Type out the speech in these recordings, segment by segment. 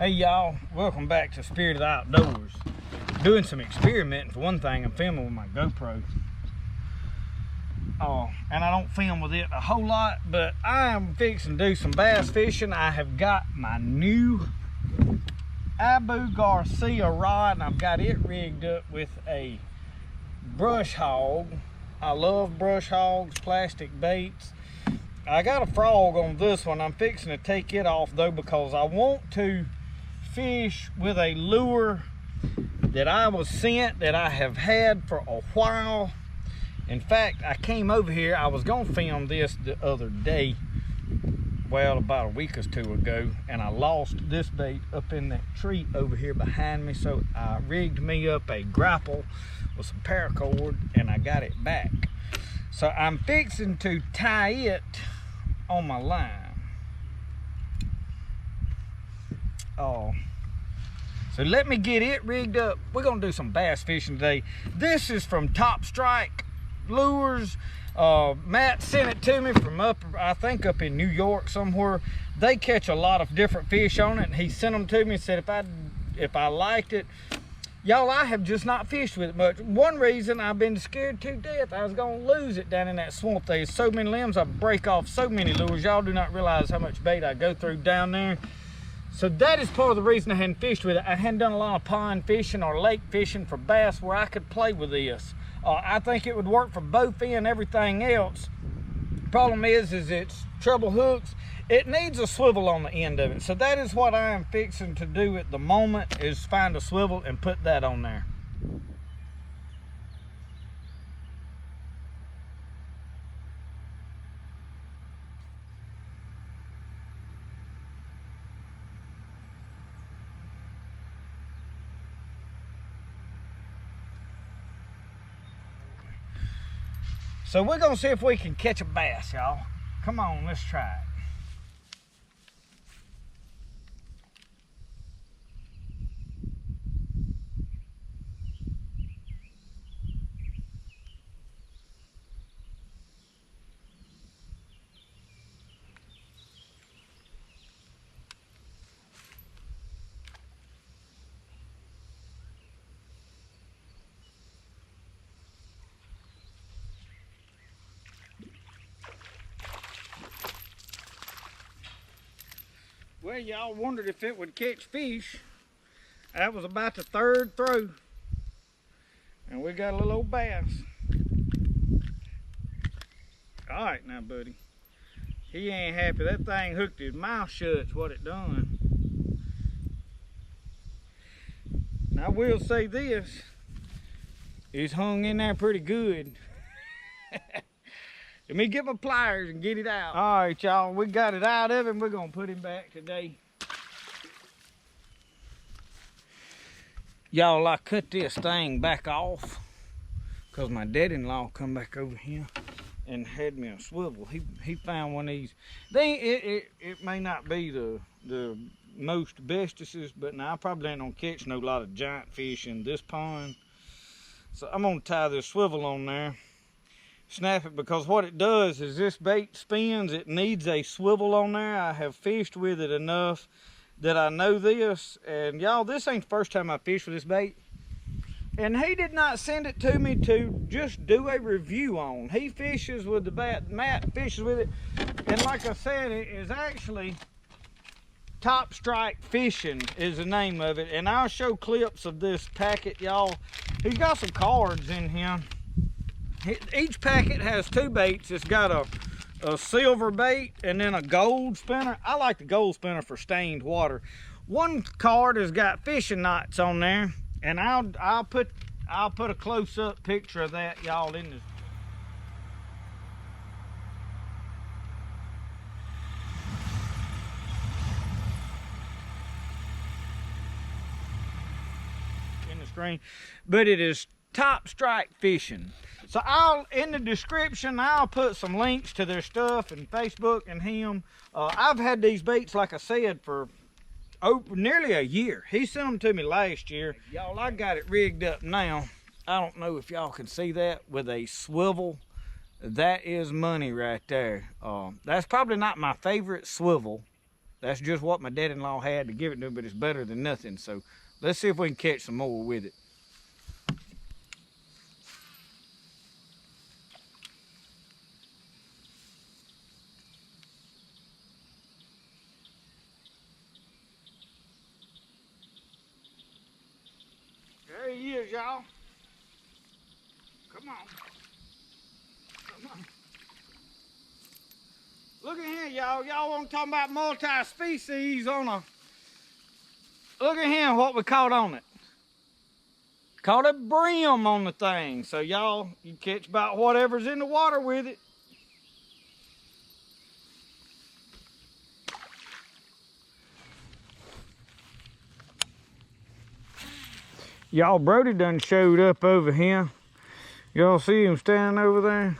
Hey y'all, welcome back to Spirit of the Outdoors. Doing some experimenting. For one thing, I'm filming with my GoPro. And I don't film with it a whole lot, but I am fixing to do some bass fishing. I have got my new Abu Garcia rod, and I've got it rigged up with a Brush Hog. I love Brush Hogs, plastic baits. I got a frog on this one. I'm fixing to take it off though, because I want to fish with a lure that I was sent, that I have had for a while. In fact, I came over here, I was gonna film this the other day, well, about a week or two ago, and I lost this bait up in that tree over here behind me. So I rigged me up a grapple with some paracord and I got it back. So I'm fixing to tie it on my line. So let me get it rigged up. We're gonna do some bass fishing today. This is from Top Strike Lures. Matt sent it to me from up in New York somewhere. They catch a lot of different fish on it, and he sent them to me and said if I liked it. Y'all, I have just not fished with it much. One reason, I've been scared to death I was gonna lose it down in that swamp. There's so many limbs, I break off so many lures. Y'all do not realize how much bait I go through down there. So that is part of the reason I hadn't fished with it. I hadn't done a lot of pond fishing or lake fishing for bass where I could play with this. I think it would work for both and everything else. Problem is it's treble hooks. It needs a swivel on the end of it. So that is what I am fixing to do at the moment, is find a swivel and put that on there. So we're gonna see if we can catch a bass, y'all. Come on, let's try it. Well, y'all wondered if it would catch fish. That was about the third throw. And we got a little old bass. All right now, buddy. He ain't happy. That thing hooked his mouth shut's what it done. Now I will say this. He's hung in there pretty good. Let me get my pliers and get it out. All right, y'all, we got it out of him. We're gonna put him back today. Y'all, I cut this thing back off because my dad-in-law come back over here and had me a swivel. He found one of these. It may not be the most bestest, but now I probably ain't gonna catch no lot of giant fish in this pond. So I'm gonna tie this swivel on there. Snap it, because what it does is this bait spins. It needs a swivel on there. I have fished with it enough that I know this. And y'all, this ain't the first time I fished with this bait. And he did not send it to me to just do a review on. He fishes with the bat. Matt fishes with it. And like I said, it is actually Top Strike Fishing is the name of it. And I'll show clips of this packet, y'all. He's got some cards in here. Each packet has two baits. It's got a silver bait and then a gold spinner. I like the gold spinner for stained water. One card has got fishing knots on there, and I'll put a close-up picture of that, y'all, in the screen. But it is Top Strike Fishing. So in the description, I'll put some links to their stuff and Facebook and him. I've had these baits, like I said, for nearly a year. He sent them to me last year. Y'all, I got it rigged up now. I don't know if y'all can see that with a swivel. That is money right there. That's probably not my favorite swivel, That's just what my dad-in-law had to give it to him, but it's better than nothing. So let's see if we can catch some more with it. There he is, y'all. Come on. Come on. Look at him, y'all. Y'all want to talk about multi-species on a... Look at him, what we caught on it. Caught a brim on the thing. So y'all, you catch about whatever's in the water with it. Y'all, Brody done showed up over here. Y'all see him standing over there?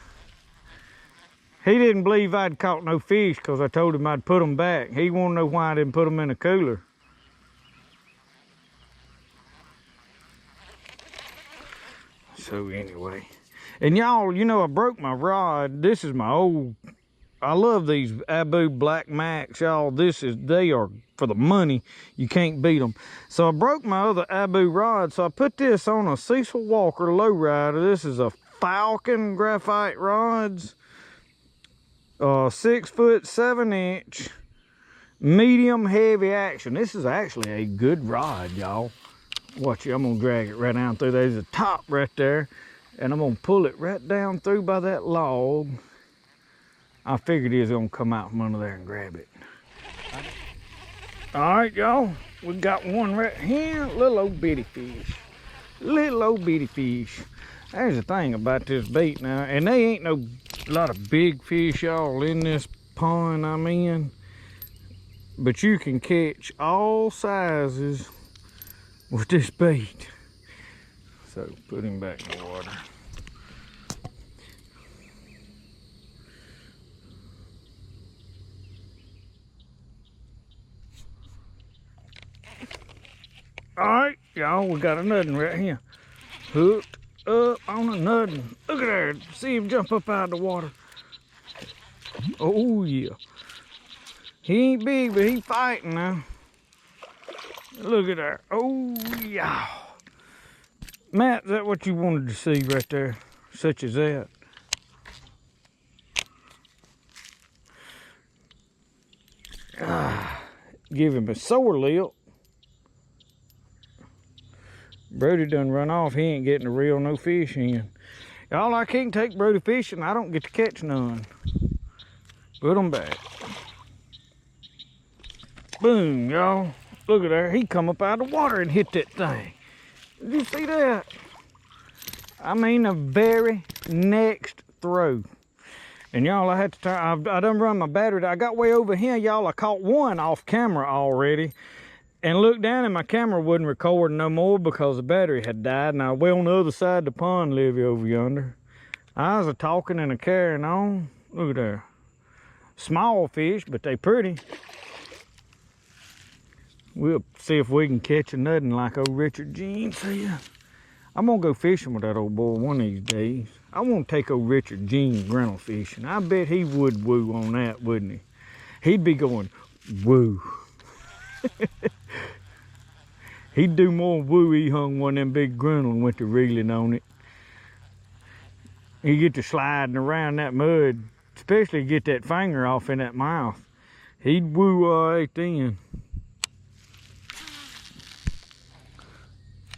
He didn't believe I'd caught no fish because I told him I'd put them back. He wanted to know why I didn't put them in a cooler. So anyway, and y'all, you know, I broke my rod. This is my old, I love these Abu Black Max, y'all. They are for the money. You can't beat them. So I broke my other Abu rod. So I put this on a Cecil Walker lowrider. This is a Falcon graphite rods. 6 foot 7 inch, medium heavy action. This is actually a good rod, y'all. Watch it, I'm gonna drag it right down through. There's a top right there, and I'm gonna pull it right down through by that log. I figured he was gonna come out from under there and grab it. All right, y'all, we got one right here, little old bitty fish. Little old bitty fish. There's the thing about this bait now, and they ain't no lot of big fish, y'all, in this pond I'm in, but you can catch all sizes with this bait. So put him back in the water. All right, y'all, we got another one right here, hooked up on a nuttin'. Look at there, see him jump up out of the water. Oh yeah, he ain't big, but he fighting now. Look at there. Oh yeah, Matt, is that what you wanted to see right there, such as that? Give him a sore lip. Brody done run off. He ain't getting a reel no fish in. Y'all, I can't take Brody fishing. I don't get to catch none. Put them back. Boom, y'all. Look at there. He come up out of the water and hit that thing. Did you see that? I mean, the very next throw. And y'all, I had to turn, I done run my battery. I got way over here, y'all. I caught one off camera already. And looked down and my camera wasn't recording no more because the battery had died. And I way on the other side of the pond, Livy, over yonder. I was a-talking and a-carrying on. Look at there. Small fish, but they pretty. We'll see if we can catch a nuttin' like old Richard Jean said. I'm gonna go fishing with that old boy one of these days. I want to take old Richard Jean grinnell fishing. I bet he would woo on that, wouldn't he? He'd be going, woo. He'd do more woo. He hung one of them big grinnell and went to reeling on it. He'd get to sliding around that mud, especially get that finger off in that mouth. He'd woo right then.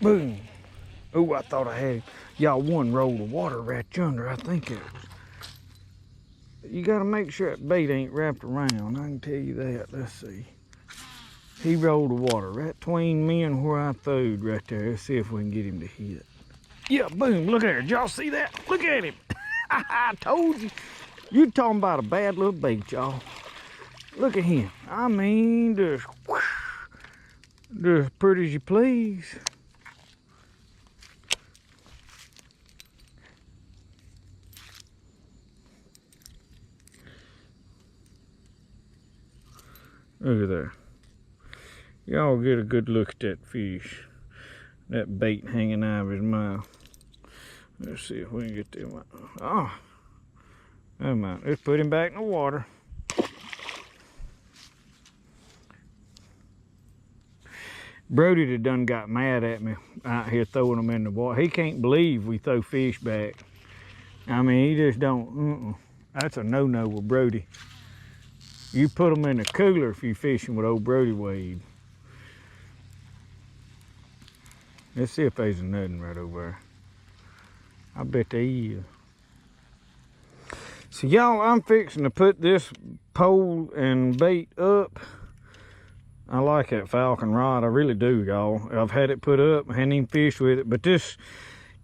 Boom. Oh, I thought I had him. Y'all, one roll of water right yonder, I think it was. You gotta make sure that bait ain't wrapped around. I can tell you that. Let's see. He rolled the water right between me and where I throwed right there. Let's see if we can get him to hit. Yeah, boom, look there. Did y'all see that? Look at him. I told you. You talking about a bad little bait, y'all. Look at him. I mean, just pretty as you please. Look at there. Y'all get a good look at that fish. That bait hanging out of his mouth. Let's see if we can get them out. Oh, never mind. Let's put him back in the water. Brody done got mad at me out here throwing them in the water. He can't believe we throw fish back. I mean, he just don't. That's a no-no with Brody. You put them in the cooler if you're fishing with old Brody Wade. Let's see if there's nothing right over there. I bet there is. So y'all, I'm fixing to put this pole and bait up. I like that Falcon rod, I really do, y'all. I've had it put up, I hadn't even fished with it, but this,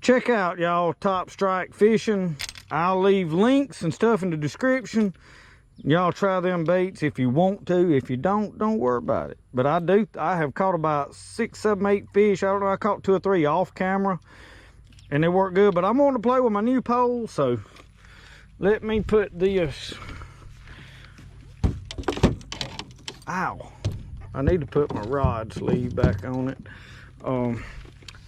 check out y'all Top Strike Fishing. I'll leave links and stuff in the description. Y'all try them baits if you want to. If you don't worry about it. But I have caught about 6, 7, 8 fish. I don't know, I caught 2 or 3 off camera and they work good, but I'm going to play with my new pole, so let me put this. Ow. I need to put my rod sleeve back on it.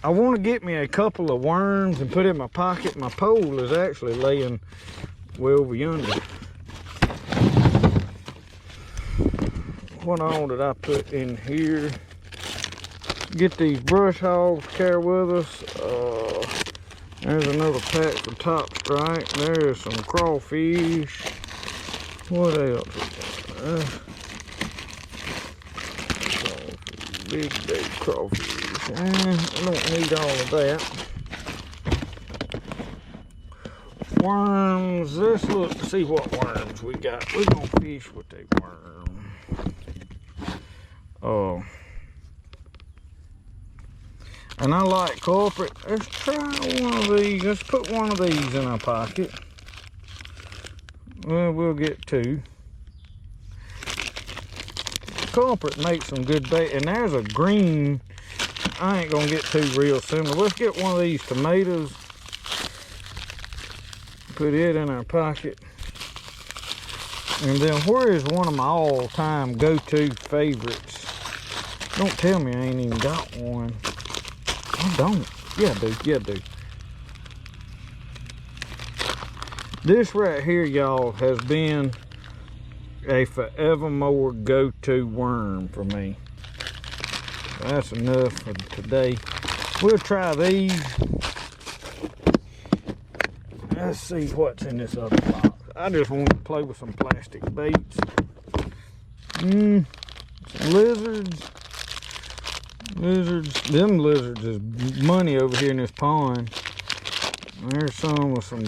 I want to get me a couple of worms and put it in my pocket. My pole is actually laying way over yonder. What all did I put in here? Get these Brush Hogs to carry with us. There's another pack for Top Strike. There's some crawfish. What else? Big crawfish. I don't need all of that. Worms. Let's look to see what worms we got. We're gonna fish with a worm. And I like corporate. Let's try one of these. Let's put one of these in our pocket. Well, we'll get 2. Corporate makes some good bait, and there's a green. I ain't gonna get 2 real similar. Let's get one of these tomatoes, put it in our pocket, and then where is one of my all-time go-to favorites? Don't tell me I ain't even got one. I don't. Yeah, I do. Yeah, I do. This right here, y'all, has been a forevermore go-to worm for me. That's enough for today. We'll try these. Let's see what's in this other box. I just want to play with some plastic baits. Some lizards. Them lizards is money over here in this pond. There's some with some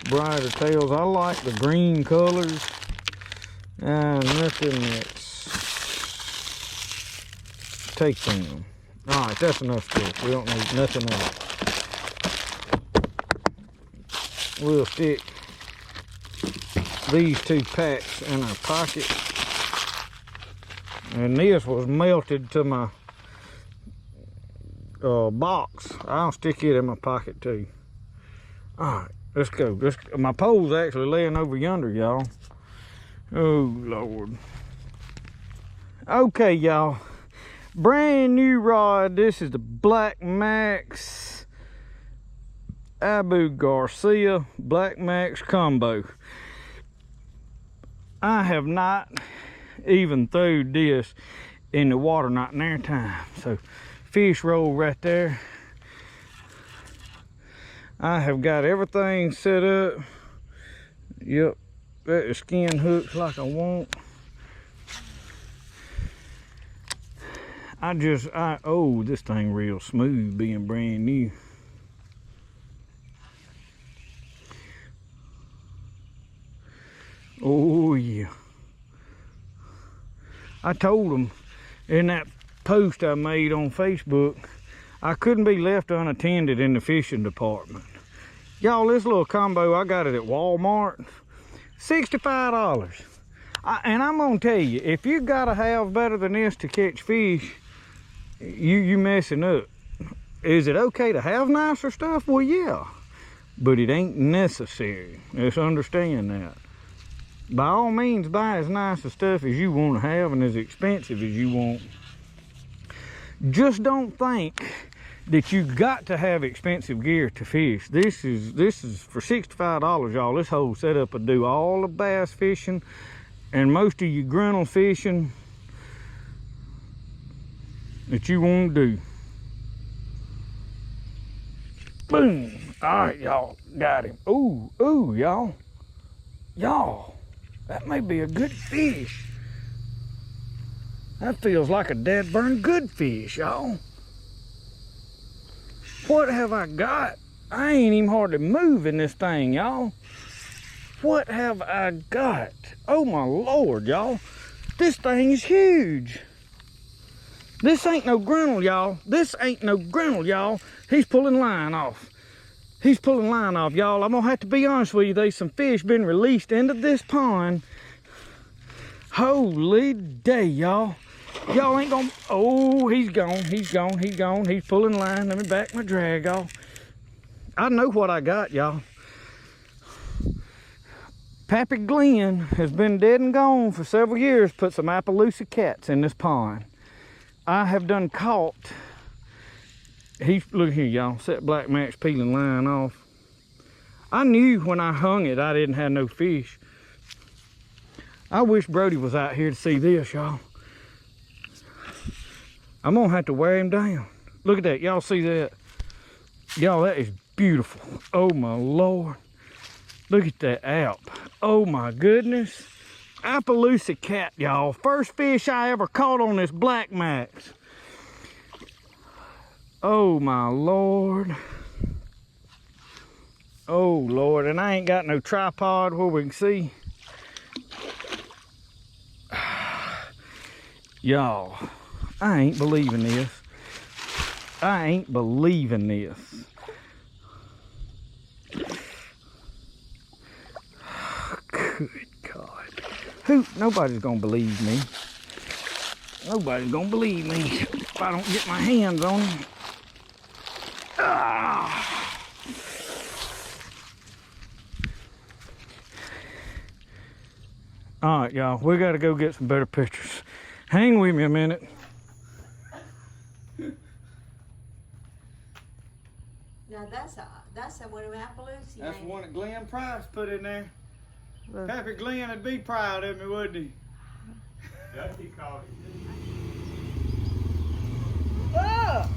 brighter tails. I like the green colors. Nothing that's take them. Alright, that's enough stuff. We don't need nothing else. We'll stick these 2 packs in our pocket. And this was melted to my box. I'll stick it in my pocket too. Alright, let's go. My pole's actually laying over yonder, y'all. Oh Lord. Okay, y'all, brand new rod. This is the Black Max Abu Garcia Black Max combo. I have not even threw this in the water, not in their time. So fish roll right there. I have got everything set up. Yep, got the skin hooks like I want. Oh, this thing real smooth being brand new. Oh yeah. I told them in that post I made on Facebook, I couldn't be left unattended in the fishing department. Y'all, this little combo, I got it at Walmart, $65. And I'm gonna tell you, if you gotta have better than this to catch fish, you messing up. Is it okay to have nicer stuff? Well, yeah, but it ain't necessary. Let's understand that. By all means, buy as nice a stuff as you want to have and as expensive as you want. Just don't think that you got to have expensive gear to fish. This is for $65, y'all. This whole setup will do all the bass fishing and most of your grinnell fishing. that you want to do. Boom. All right, y'all, got him. Ooh, ooh, y'all. Y'all, that may be a good fish. That feels like a dead burn good fish, y'all. What have I got? I ain't even hardly moving this thing, y'all. What have I got? Oh my Lord, y'all. This thing is huge. This ain't no grinnell, y'all. This ain't no grinnell, y'all. He's pulling line off. He's pulling line off, y'all. I'm gonna have to be honest with you. There's some fish been released into this pond. Holy day, y'all. Y'all ain't gonna, oh, he's gone, he's gone, he's gone. He's pulling line. Let me back my drag off. I know what I got, y'all. Pappy Glenn has been dead and gone for several years, put some Appaloosa cats in this pond. I have done caught, look here, y'all, set Black Max peeling line off. I knew when I hung it, I didn't have no fish. I wish Brody was out here to see this, y'all. I'm gonna have to wear him down. Look at that, y'all see that? Y'all, that is beautiful. Oh my Lord. Look at that alp. Oh my goodness. Appaloosa cat, y'all. First fish I ever caught on this Black Max. Oh my Lord. Oh Lord, and I ain't got no tripod where we can see. Y'all, I ain't believing this. I ain't believing this. Good God. Nobody's gonna believe me. Nobody's gonna believe me if I don't get my hands on him. Ah. All right, y'all, we gotta go get some better pictures. Hang with me a minute. Now that's a one of Appaloosa. That's the one that Glenn Price put in there. Pappy Glenn would be proud of me, wouldn't he? That's he called it. Look!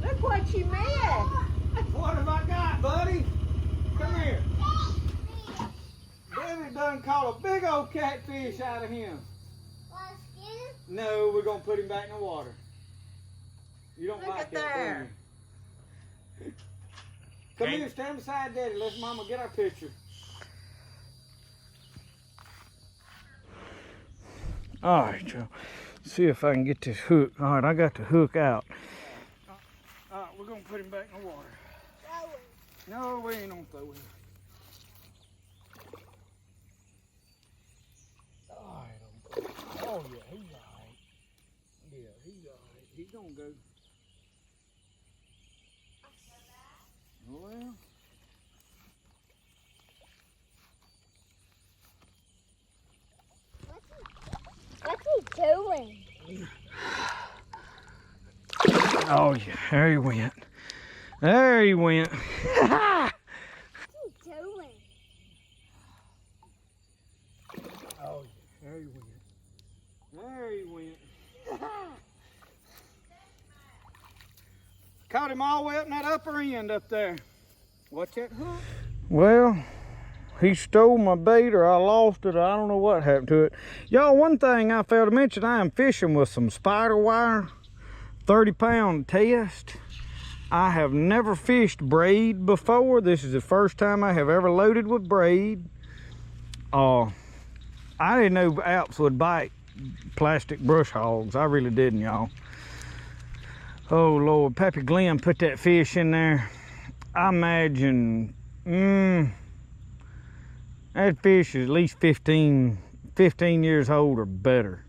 Look what you made! What have I got, buddy? Come here. Daddy done caught a big old catfish out of him. No, we're gonna put him back in the water. You don't Look like at that, there. do you? Come here, stand beside Daddy. Let's Mama get our picture. All right, y'all. See if I can get this hook. All right, I got the hook out. All right, we're gonna put him back in the water. No, we ain't gonna throw him. All right, oh yeah, he's all right. Yeah, he's all right. He's gonna go. Well. What's he doing? Oh yeah, there he went. There he went. What's he doing? Oh yeah, there he went. There he went. Caught him all the way up in that upper end up there. Watch that hook. Well, he stole my bait or I lost it. I don't know what happened to it. Y'all, one thing I failed to mention, I am fishing with some spider wire, 30-pound test. I have never fished braid before. This is the first time I have ever loaded with braid. I didn't know Alps would bite plastic brush hogs. I really didn't, y'all. Oh Lord, Pappy Glenn put that fish in there. I imagine, that fish is at least 15 years old or better.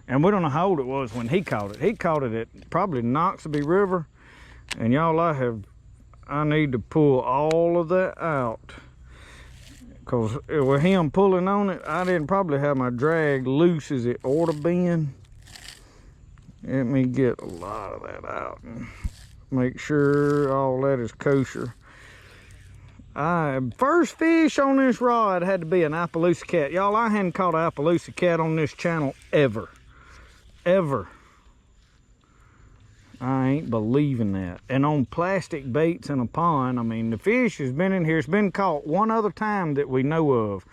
And we don't know how old it was when he caught it. He caught it at probably Noxubee River. And y'all, I need to pull all of that out. Because with him pulling on it, I didn't probably have my drag loose as it ought to been. Let me get a lot of that out and make sure all that is kosher. First fish on this rod had to be an Appaloosa cat. Y'all, I hadn't caught an Appaloosa cat on this channel ever. ever. I ain't believing that. And on plastic baits in a pond, I mean, the fish has been in here. It's been caught one other time that we know of.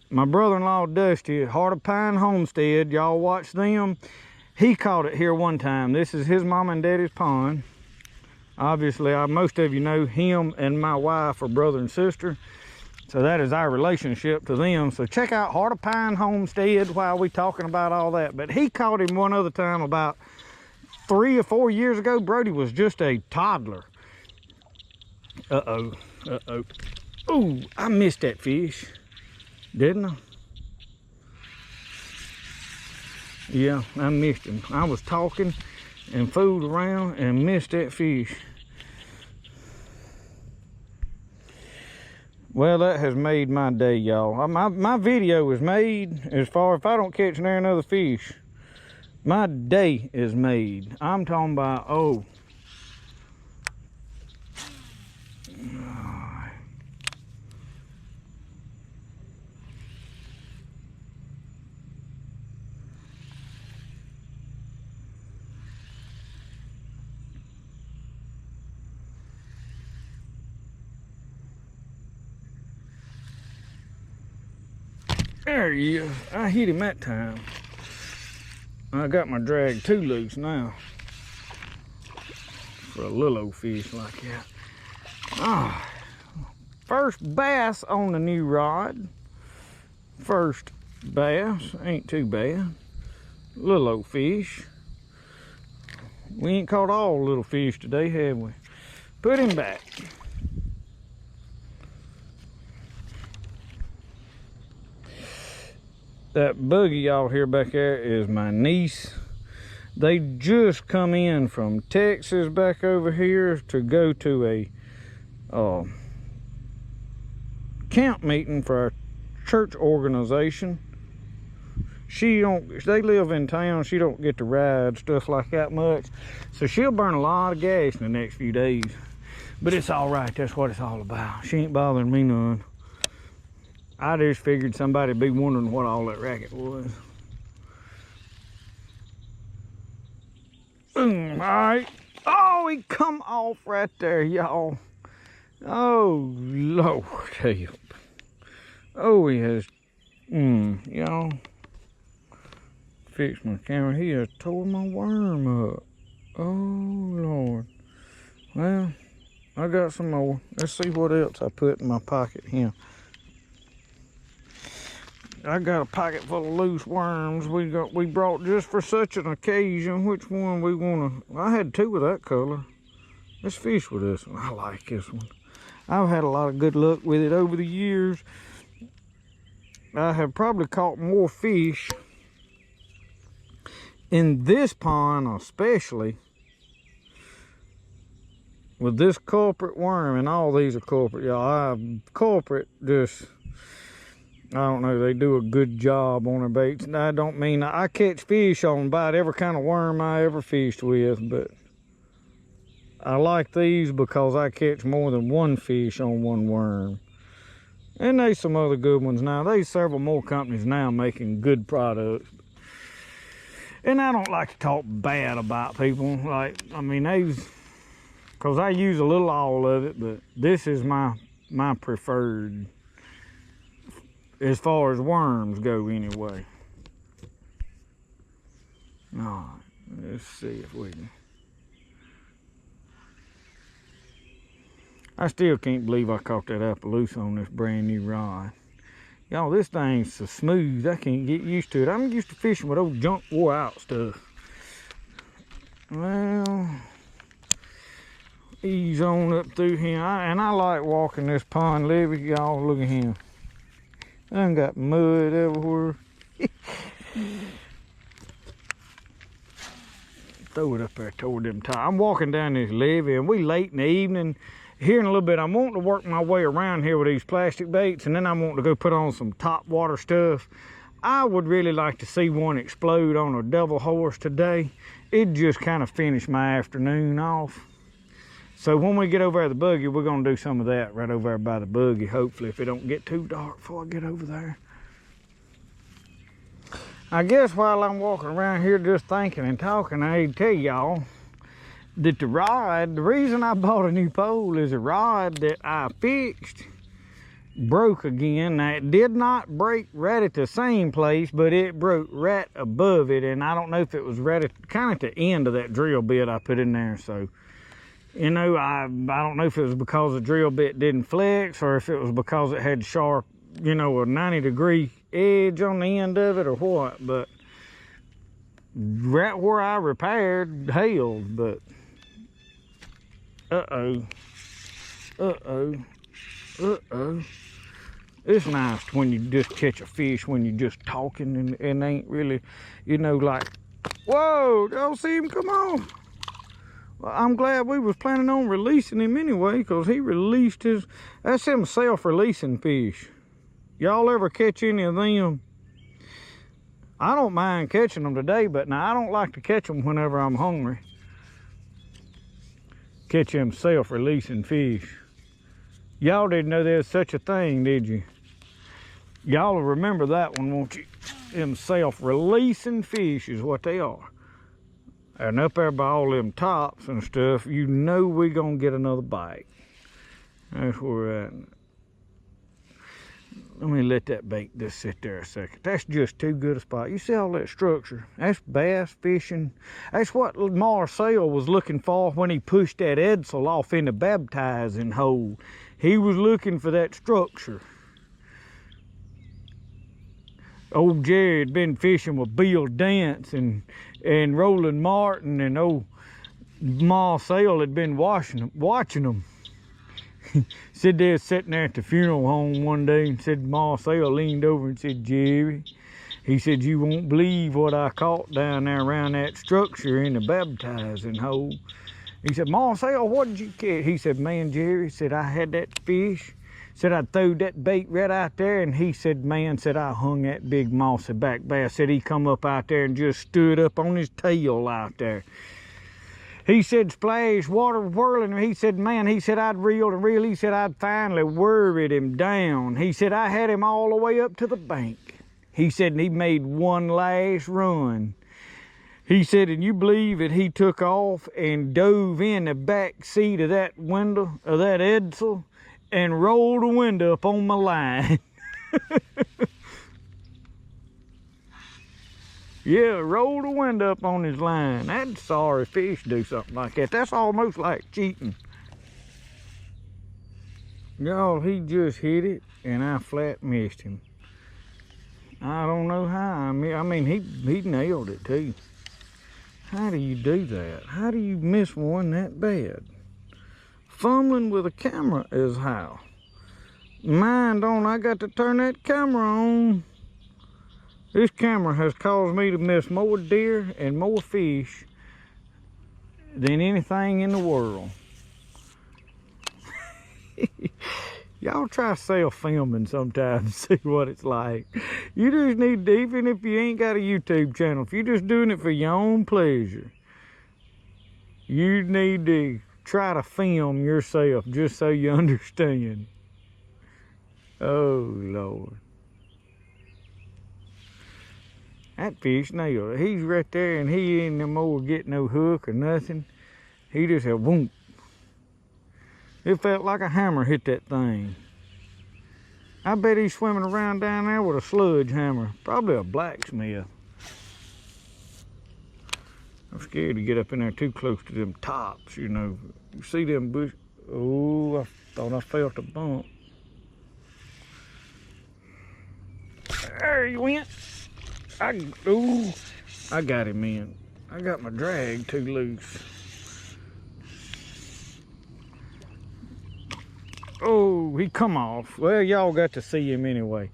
My brother-in-law, Dusty, at Heart of Pine Homestead, y'all watch them. He caught it here one time. This is his mom and daddy's pond. Obviously, most of you know him and my wife are brother and sister. So that is our relationship to them. So check out Heart of Pine Homestead while we talking about all that. But he caught him one other time about 3 or 4 years ago. Brody was just a toddler. Uh-oh. Ooh, I missed that fish. Didn't I? Yeah, I missed him. I was talking and fooled around and missed that fish. Well, that has made my day, y'all. My video is made as far if I don't catch near another fish. My day is made. I'm talking about, oh. There he is. I hit him that time. I got my drag too loose now. For a little old fish like that. Ah, first bass on the new rod. First bass, ain't too bad. Little old fish. We ain't caught all little fish today, have we? Put him back. That buggy y'all hear back there is my niece. They just come in from Texas back over here to go to a camp meeting for our church organization. They live in town. She don't get to ride stuff like that much. So she'll burn a lot of gas in the next few days. But it's all right. That's what it's all about. She ain't bothering me none. I just figured somebody'd be wondering what all that racket was. All right. Oh, he come off right there, y'all. Oh, Lord help. Oh, he has, y'all. Fix my camera. He has tore my worm up. Oh, Lord. Well, I got some more. Let's see what else I put in my pocket here. I got a pocket full of loose worms we brought just for such an occasion. Which one we wanna? I had 2 of that color. Let's fish with this one. I like this one. I've had a lot of good luck with it over the years. I have probably caught more fish in this pond, especially with this culprit worm, and all these are culprit, y'all. Culprit just, I don't know, they do a good job on their baits. And I don't mean, I catch fish on about every kind of worm I ever fished with, but I like these because I catch more than one fish on one worm. And there's some other good ones now. There's several more companies now making good products. And I don't like to talk bad about people. Like, I mean, because I use a little all of it, but this is my preferred as far as worms go anyway. All right, let's see if we can. I still can't believe I caught that Appaloosa on this brand new rod. Y'all, this thing's so smooth, I can't get used to it. I'm used to fishing with old junk wore out stuff. Well, ease on up through here. And I like walking this pond, Livy. Y'all, look at him. I done got mud everywhere. Throw it up there toward them top. I'm walking down this levee, and we late in the evening. Here in a little bit, I'm wanting to work my way around here with these plastic baits, and then I'm wanting to go put on some Topwater stuff. I would really like to see one explode on a double horse today. It just kind of finished my afternoon off. So when we get over at the buggy, we're gonna do some of that right over there by the buggy, hopefully, if it don't get too dark before I get over there. I guess while I'm walking around here just thinking and talking, I need to tell y'all that the reason I bought a new pole is a rod that I fixed broke again. Now, it did not break right at the same place, but it broke right above it, and I don't know if it was right at kind of at the end of that drill bit I put in there. So, you know, I don't know if it was because the drill bit didn't flex or if it was because it had sharp, you know, a 90-degree edge on the end of it or what, but right where I repaired held. But uh-oh. It's nice when you just catch a fish when you're just talking and ain't really, you know, like, whoa, y'all see him come on? Well, I'm glad we was planning on releasing him anyway, because he released his, that's him self-releasing fish. Y'all ever catch any of them? I don't mind catching them today, but now I don't like to catch them whenever I'm hungry. Catch them self-releasing fish. Y'all didn't know there's such a thing, did you? Y'all will remember that one, won't you? Them self-releasing fish is what they are. And up there by all them tops and stuff, you know we gonna get another bite. That's where we're at. Let me let that bait just sit there a second. That's just too good a spot. You see all that structure? That's bass fishing. That's what Marcel was looking for when he pushed that Edsel off in the baptizing hole. He was looking for that structure. Old Jerry had been fishing with Bill Dance and Roland Martin, and old Marcel had been watching them. Said they were sitting there at the funeral home one day, and said Marcel leaned over and said, Jerry, he said, you won't believe what I caught down there around that structure in the baptizing hole. He said, Marcel, what did you catch? He said, man, Jerry, said, I had that fish. Said, I threw that bait right out there. And he said, man, said, I hung that big mossy back bass. Said, he come up out there and just stood up on his tail out there. He said, splash, water whirling. He said, man, he said, I'd reeled and reeled. He said, I'd finally worried him down. He said, I had him all the way up to the bank. He said, and he made one last run. He said, and you believe it, he took off and dove in the back seat of that window, of that Edsel, and rolled the window up on my line. Yeah, rolled the window up on his line. That sorry fish do something like that. That's almost like cheating. Y'all, he just hit it, and I flat missed him. I don't know how. I mean, he nailed it too. How do you do that? How do you miss one that bad? Fumbling with a camera is how. Mine don't. I got to turn that camera on. This camera has caused me to miss more deer and more fish than anything in the world. Y'all try self-filming sometime and see what it's like. You just need to, even if you ain't got a YouTube channel, if you're just doing it for your own pleasure, you need to try to film yourself just so you understand. Oh, Lord. That fish nailed it. He's right there and he ain't no more getting no hook or nothing. He just had whoop. It felt like a hammer hit that thing. I bet he's swimming around down there with a sludge hammer. Probably a blacksmith. I'm scared to get up in there too close to them tops, you know. You see them bush. Oh, I thought I felt a bump. There he went. I got him in. I got my drag too loose. Oh, he come off. Well, y'all got to see him anyway.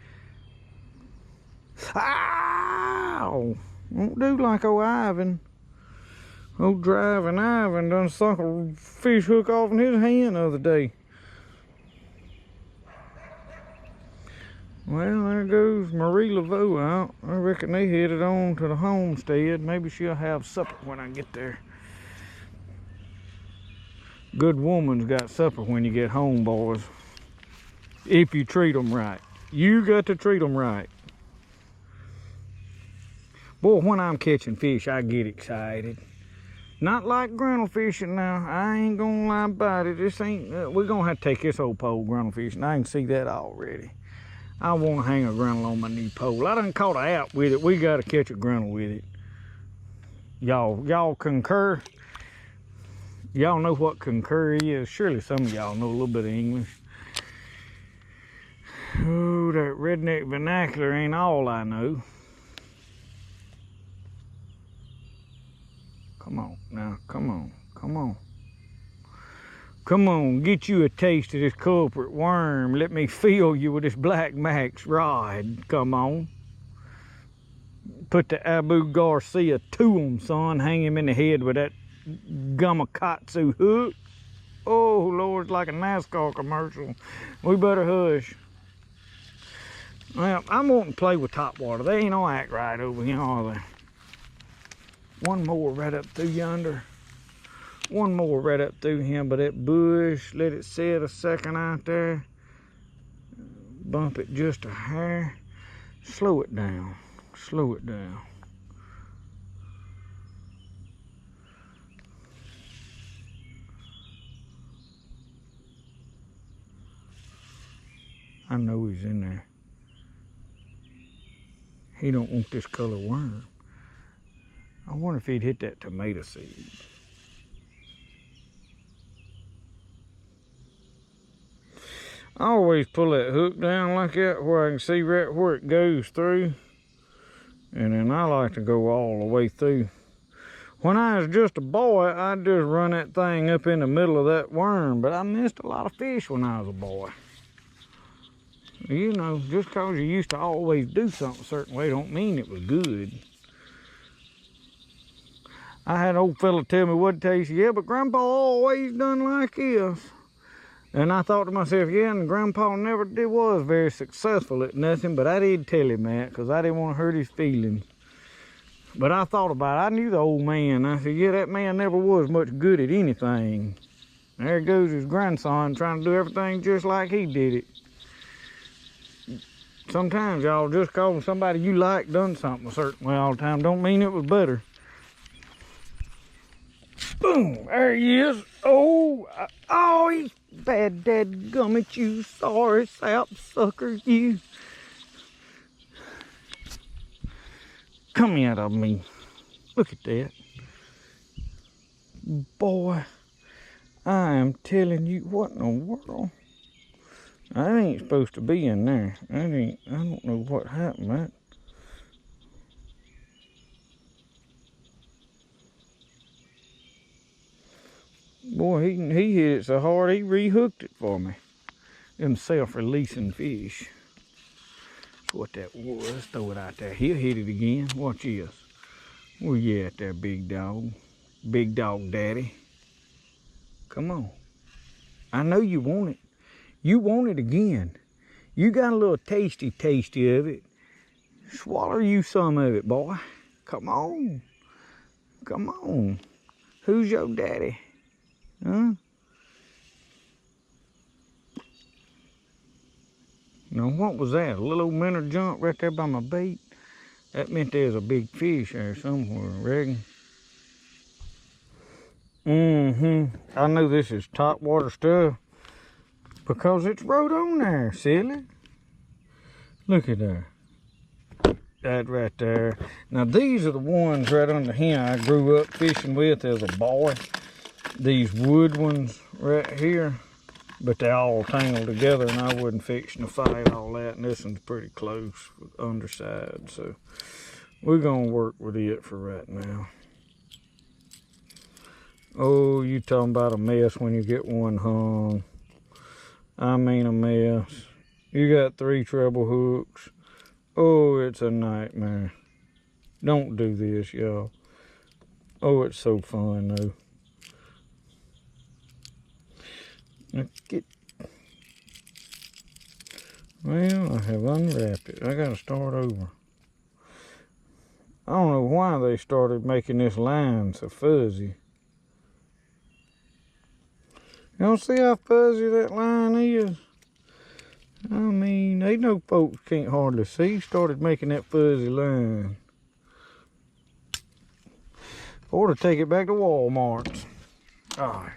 Ow! Won't do like old Ivan. Old driving Ivan done sunk a fish hook off in his hand the other day. Well, there goes Marie Laveau out. I reckon they headed on to the homestead. Maybe she'll have supper when I get there. Good woman's got supper when you get home, boys. If you treat them right. You got to treat them right. Boy, when I'm catching fish, I get excited. Not like grunnel fishing now. I ain't gonna lie about it. This ain't, we're gonna have to take this old pole grunnel fishing. I can see that already. I wanna hang a grunnel on my new pole. I done caught a out with it. We gotta catch a grunnel with it. Y'all concur? Y'all know what concur is? Surely some of y'all know a little bit of English. Oh, that redneck vernacular ain't all I know. Come on now, come on, come on. Come on, get you a taste of this culprit worm. Let me fill you with this Black Max rod. Come on. Put the Abu Garcia to him, son. Hang him in the head with that Gamakatsu hook. Oh, Lord, it's like a NASCAR commercial. We better hush. Well, I'm wanting to play with Topwater. They ain't no act right over here, are they? One more right up through yonder. One more right up through him by that bush. Let it sit a second out there. Bump it just a hair. Slow it down. Slow it down. I know he's in there. He don't want this color worm. I wonder if he'd hit that tomato seed. I always pull that hook down like that where I can see right where it goes through. And then I like to go all the way through. When I was just a boy, I'd just run that thing up in the middle of that worm, but I missed a lot of fish when I was a boy. You know, just because you used to always do something a certain way don't mean it was good. I had an old fella tell me one day, he said, yeah, but Grandpa always done like this. And I thought to myself, yeah, and Grandpa never was very successful at nothing, but I did tell him that because I didn't want to hurt his feelings. But I thought about it. I knew the old man. I said, yeah, that man never was much good at anything. There goes his grandson trying to do everything just like he did it. Sometimes, y'all, just because somebody you like done something a certain way all the time don't mean it was better. Boom, there he is. Oh, he's bad dadgummit, you sorry sap sucker, you. Come out of me. Look at that. Boy, I am telling you, what in the world? I ain't supposed to be in there. I don't know what happened, man. Boy, he hit it so hard, he rehooked it for me. Them self-releasing fish. That's what that was. Let's throw it out there. He'll hit it again. Watch this. Where you at there, big dog? Big dog daddy. Come on. I know you want it. You want it again. You got a little tasty of it. Swallow you some of it, boy. Come on. Come on. Who's your daddy? Huh? Now what was that? A little old minnow jump right there by my bait? That meant there's a big fish there somewhere, I reckon. I know this is Topwater stuff because it's wrote on there, silly. Look at that. That right there. Now these are the ones right under here I grew up fishing with as a boy. These wood ones right here. But they all tangled together and I wasn't fixing to fight all that. And this one's pretty close with the underside. So we're going to work with it for right now. Oh, you talking about a mess when you get one hung. I mean a mess. You got 3 treble hooks. Oh, it's a nightmare. Don't do this, y'all. Oh, it's so fun though. Well, I have unwrapped it. I gotta start over. I don't know why they started making this line so fuzzy. You don't see how fuzzy that line is? I mean, they know folks can't hardly see. Started making that fuzzy line. or to take it back to Walmart. All right.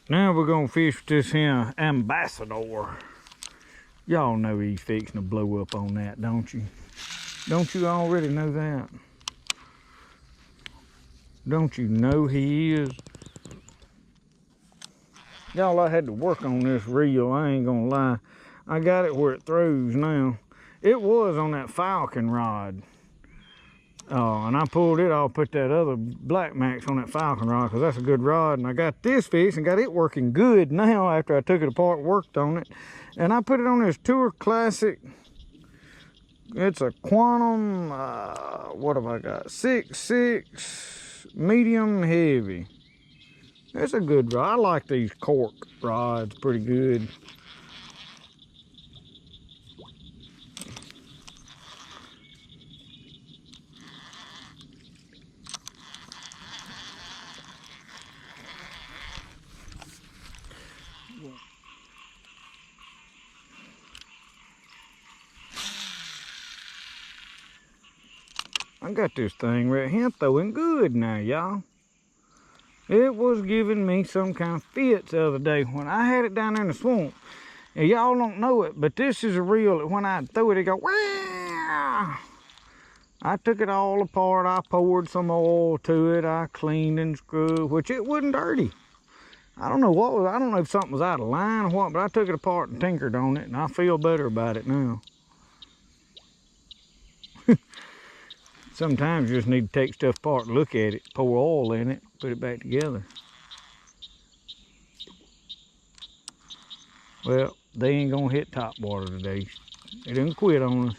Now we're gonna fish with this here ambassador. Y'all know he's fixing to blow up on that, don't you? Don't you already know that? Don't you know he is? Y'all, I had to work on this reel, I ain't gonna lie. I got it where it throws now. It was on that Falcon rod. And I pulled it off, put that other Black Max on that Falcon rod because that's a good rod. And I got this fixed and got it working good now after I took it apart, worked on it. And I put it on this Tour Classic. It's a Quantum, what have I got? 6.6 medium heavy. It's a good rod. I like these cork rods pretty good. I got this thing right here throwing good now, y'all. It was giving me some kind of fits the other day when I had it down there in the swamp. And y'all don't know it, but this is a reel that when I throw it, it go, wow. I took it all apart. I poured some oil to it. I cleaned and scrubbed, which it wasn't dirty. I don't know what was, I don't know if something was out of line or what, but I took it apart and tinkered on it, and I feel better about it now. Sometimes you just need to take stuff apart, look at it, pour oil in it, put it back together. Well, they ain't gonna hit Topwater today. They didn't quit on us.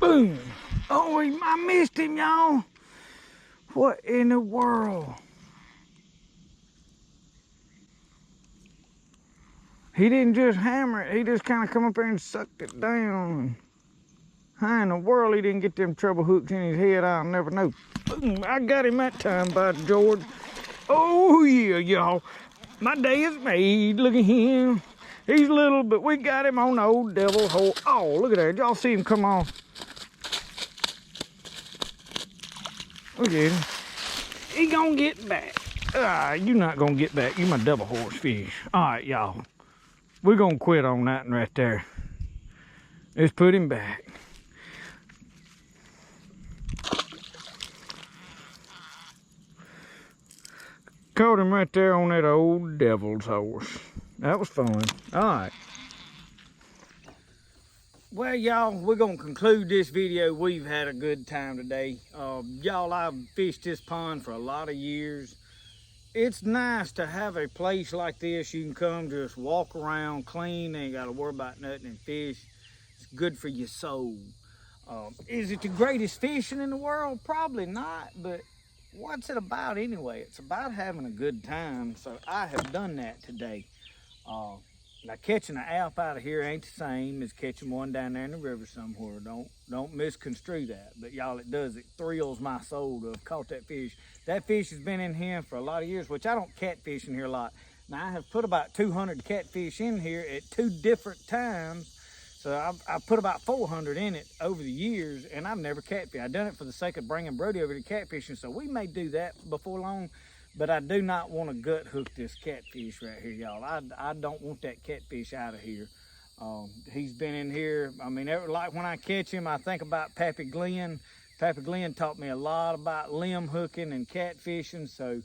Boom! Oh, I missed him, y'all. What in the world? He didn't just hammer it. He just kind of come up there and sucked it down. How in the world he didn't get them treble hooks in his head, I'll never know. Boom! I got him that time, by George. Oh, yeah, y'all. My day is made. Look at him. He's little, but we got him on the old devil hole. Oh, look at that. Y'all see him come off? Look at him. He gonna get back. You not gonna get back. You my double horse fish. All right, y'all. We're gonna quit on that one right there. Let's put him back. Caught him right there on that old devil's horse. That was fun. All right. Well, y'all, we're going to conclude this video. We've had a good time today. Y'all, I've fished this pond for a lot of years. It's nice to have a place like this. You can come just walk around clean. Ain't got to worry about nothing and fish. It's good for your soul. Is it the greatest fishing in the world? Probably not, but what's it about anyway? It's about having a good time. So I have done that today. Now catching an alp out of here ain't the same as catching one down there in the river somewhere. Don't misconstrue that. But y'all, it thrills my soul to have caught that fish. That fish has been in here for a lot of years, which I don't catfish in here a lot. Now I have put about 200 catfish in here at 2 different times. So I've put about 400 in it over the years, and I've never catfished. I've done it for the sake of bringing Brody over to catfishing, so we may do that before long. But I do not want to gut hook this catfish right here, y'all. I don't want that catfish out of here. He's been in here. I mean, like when I catch him, I think about Pappy Glenn Pappy Glenn taught me a lot about limb hooking and catfishing. So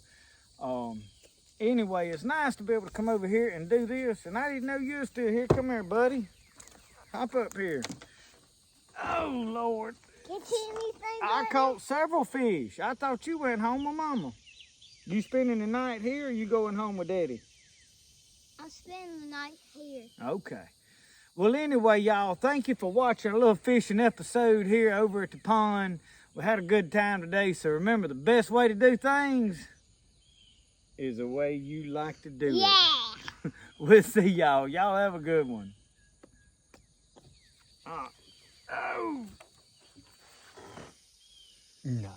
anyway, it's nice to be able to come over here and do this. And I didn't know you were still here. Come here, buddy. Hop up here. Oh, Lord. Can't see anything. I caught several fish. I thought you went home with Mama. You spending the night here or you going home with Daddy? I'm spending the night here. Okay. Well, anyway, y'all, thank you for watching a little fishing episode here over at the pond. We had a good time today, so remember, the best way to do things is the way you like to do it. We'll see y'all. Y'all have a good one. Oh. No.